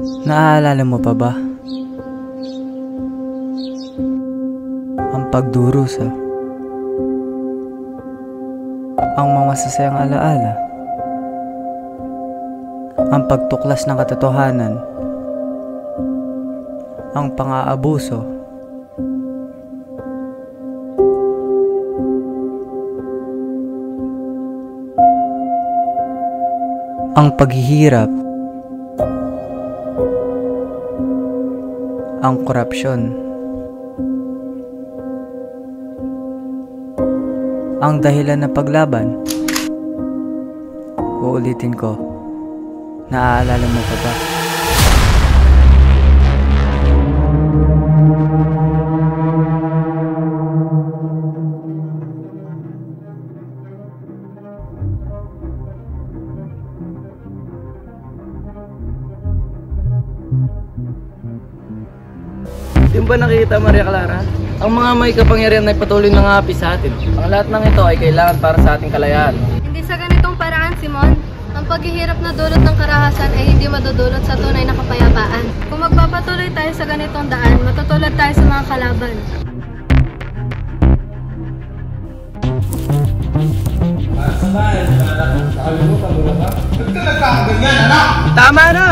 Naaalala mo pa ba ang pagdurusa, ang mga masasayang alaala, ang pagtuklas ng katotohanan, ang pang-aabuso, ang paghihirap, ang korupsyon, ang dahilan ng paglaban. Uulitin ko, naaalala mo pa ba? Yung ba nakikita, Maria Clara? Ang mga may kapangyarihan ay patuloy nang aapi sa atin. Ang lahat ng ito ay kailangan para sa ating kalayaan. Hindi sa ganitong paraan, Simon. Ang paghihirap na dulot ng karahasan ay hindi madudulot sa tunay na kapayapaan. Kung magpapatuloy tayo sa ganitong daan, matutulad tayo sa mga kalaban. Tama na!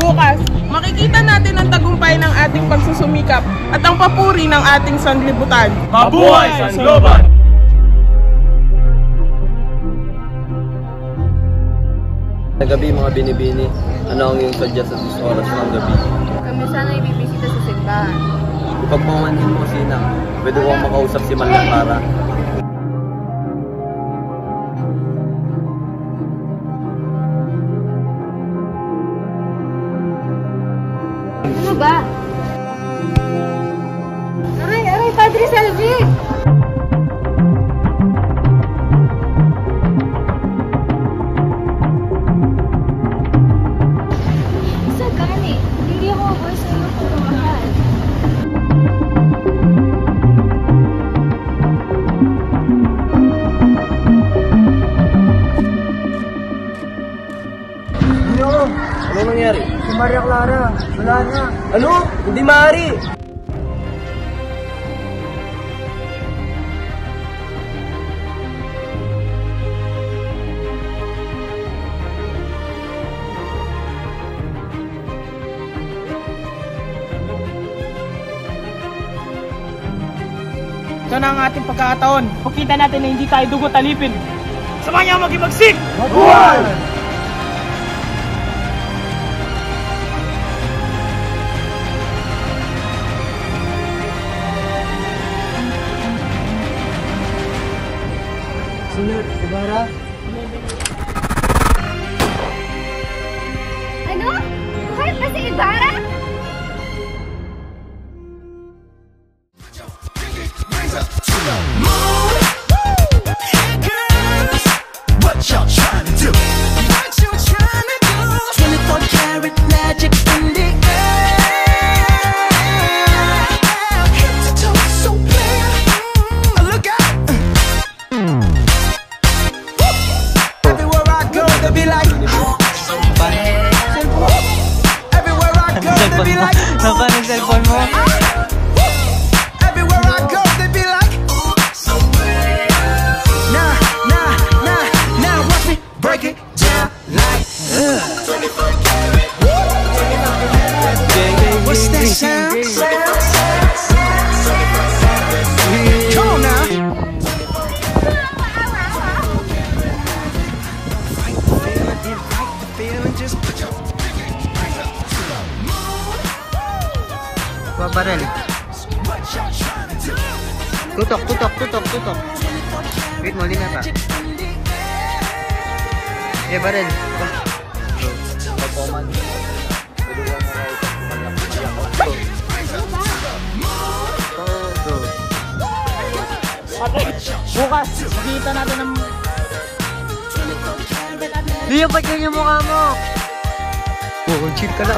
Bukas, makikita natin ang tagumpay ng ating pagsusumikap at ang papuri ng ating sanlibutan. Mabuhay San Globan! Sa gabi mga binibini, ano ang iyong sadya sa oras ng gabi? Kami sana ibibisita sa simbahan. Ipagpamanhin mo sina, pwede ko makausap si Maria Clara. Ano ba? Aray, Padre Salvi! Isa gani, hindi ako mabuhay sa iyong pagmamahal. Ano nangyari? Si Maria Clara, wala na. Ano? Hindi maaari! Ito na ang ating pagkakataon. Pagkita natin na hindi tayo dugo talipin. Sama niya magimagsik! Mabuhay! Sunod, Ibarra. Ano? Buhay pa si Ibarra? Nasaan yung cellphone mo? Everywhere I go, they be like, nah, watch me break it down like, what's that sound? Come on now. Barel. Tutok. Wait mo, lina pa. Barel. Bukas, makikita natin ang... Liyapat yun yung mukha mo. Chill ka lang.